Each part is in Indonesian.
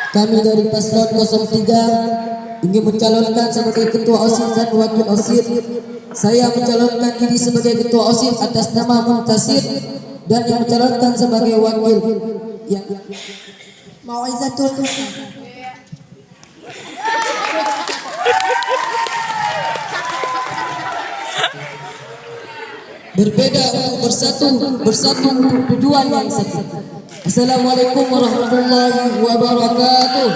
Kami dari paslon 03 ingin mencalonkan sebagai ketua OSIS dan wakil OSIS. Saya mencalonkan diri sebagai ketua OSIS atas nama Muntasir, dan yang mencalonkan sebagai wakil yang Mau'izatul Hasanah. Berbeda untuk bersatu untuk tujuan yang satu. Assalamualaikum warahmatullahi wabarakatuh.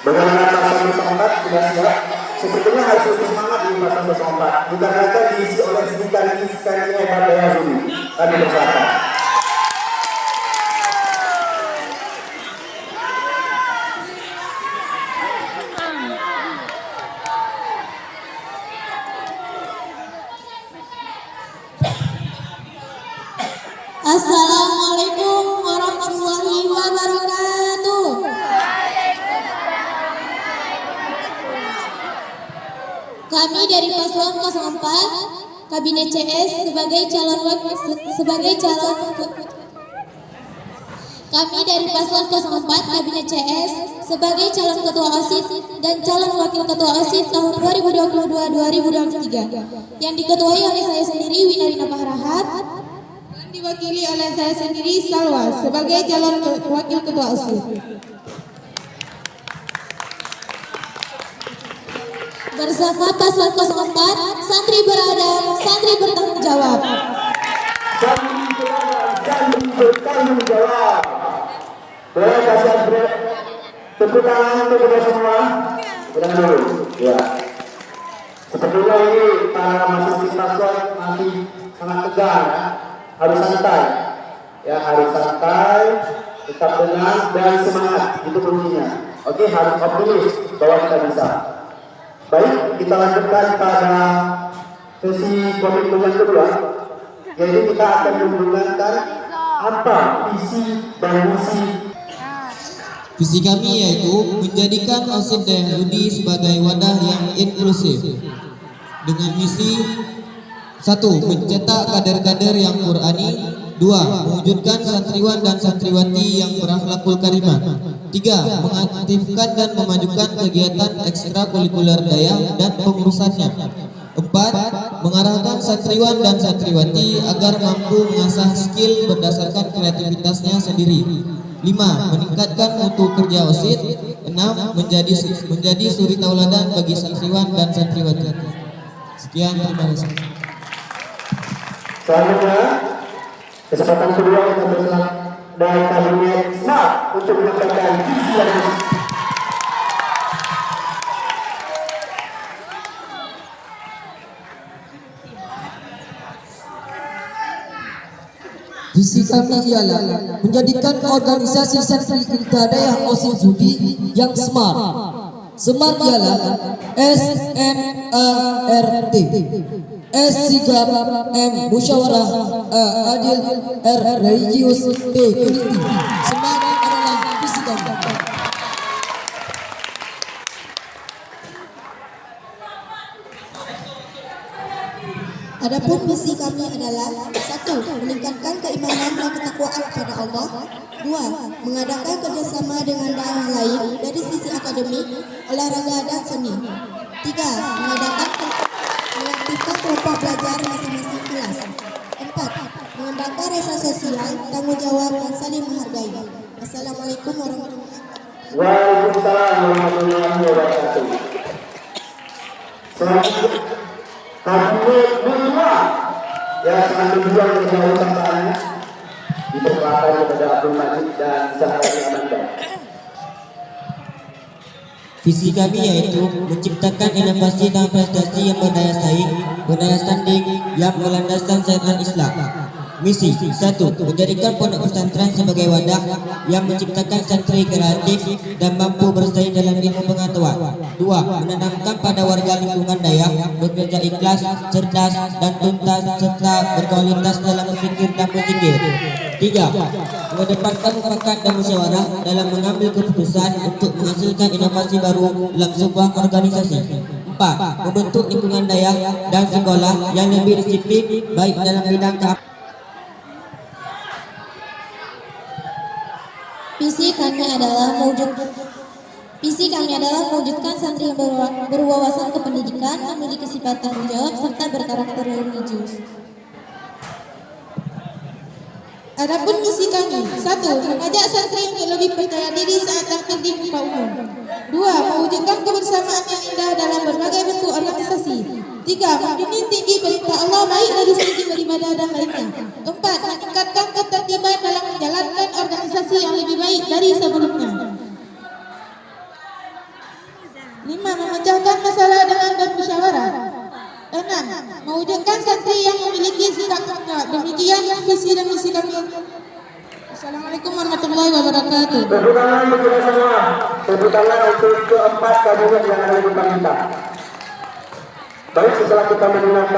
Bagaimana pasal 04 sudah siap? Sebetulnya harus lebih semangat di pasal 04. Dikarenakan diisi oleh sekali hebat daya Zumi. Kami bersahabat. Assalamualaikum warahmatullahi wabarakatuh. Kami dari paslon 04 Kabinet CS sebagai calon Kami dari paslon 04 Kabinet CS sebagai calon ketua OSIS dan calon wakil ketua OSIS tahun 2022-2023 yang diketuai oleh saya sendiri Winarina Pahrahat, diwakili oleh saya sendiri Salwa sebagai calon wakil ketua OSIS. Bersama paslon 04, santri beradab, santri bertanggung jawab. Santri bertanggung jawab. Boleh kasih tepuk tangan untuk kita semua. Tenang dulu, ya. Sepertinya ini para mahasiswa paslon masih sangat tegang, ya. Harus santai, ya, harus santai, tetap tenang dan semangat, itu kuncinya. Oke, harus optimis bahwa kita bisa. Baik, kita lanjutkan pada sesi komitmen yang kedua, yaitu kita akan menggunakan apa visi dan misi. Visi kami yaitu menjadikan OSIS Dayahudi sebagai wadah yang inklusif dengan misi: 1. Mencetak kader-kader yang Qur'ani. 2. Mewujudkan santriwan dan santriwati yang berakhlakul karimah. 3. Mengaktifkan dan memajukan kegiatan ekstrakurikuler daya dan pengurusannya. 4. Mengarahkan santriwan dan santriwati agar mampu mengasah skill berdasarkan kreativitasnya sendiri. 5. Meningkatkan mutu kerja OSIS. 6. Menjadi suri tauladan bagi santriwan dan santriwati. Sekian, terima kasih. Selanjutnya, kesempatan kedua kita bersama dari Kabinet SMART untuk menyampaikan visi dan misi. Visi kami ialah menjadikan organisasi santri Hidayah OSIS Zudi yang smart. Smart ialah SMART. S sigap, M musyawarah, A adil, R religius, T teliti. Smart adalah visi kami. Adapun misi kami adalah: 1. Meningkatkan keimanan dan ketakwaan kepada Allah. 2. Mengadakan kerjasama dengan daerah lain dari sisi akademik, olahraga dan seni. 3. Mengaktifkan kelompok belajar masing-masing kelas. 4. Mengembangkan rasa sosial, tanggung jawab dan saling menghargai. Assalamualaikum warahmatullahi wabarakatuh. Waalaikumsalam warahmatullahi wabarakatuh. Selanjutnya, Kabinet kedua yang sangat berjuang menjauh tantangannya dipersilakan kepada Abdul Majid dan Zahra Amanda. Visi kami yaitu menciptakan inovasi dan prestasi yang berdaya saing, berdaya tanding, yang berlandaskan syariat Islam. Misi: 1. Menjadikan pondok pesantren sebagai wadah yang menciptakan santri kreatif dan mampu bersaing dalam ilmu pengetahuan. 2. Menanamkan pada warga lingkungan Dayak bekerja ikhlas, cerdas, dan tuntas serta berkualitas dalam berpikir dan berzikir. 3. Mengedepankan mufakat dan musyawarah dalam mengambil keputusan untuk menghasilkan inovasi baru dalam sebuah organisasi. 4. Membentuk lingkungan daerah dan sekolah yang lebih disiplin baik dalam bidang Visi kami adalah mewujudkan santri yang berwawasan kependidikan, memiliki sifat tanggung jawab, serta berkarakter religius. Adapun misi kami, 1. Mengajak santri untuk lebih percaya diri saat tampil di muka umum. 2. Mewujudkan kebersamaan yang indah dalam berbagai bentuk organisasi. 3. Menjunjung tinggi perintah Allah baik dari segi beribadah dan lainnya. 4. Meningkatkan ketertiban dalam menjalankan organisasi yang lebih baik dari sebelumnya. 5. Memecahkan masalah dengan bermusyawarah. 6. Mewujudkan santri yang memiliki sikap tanggung. Demikian visi dan misi kami. Assalamualaikum warahmatullahi wabarakatuh. Tepuk tangan untuk kita semua. Tepuk tangan untuk keempat kabinet yang ada di depan kita. Baik, setelah kita mendengarkan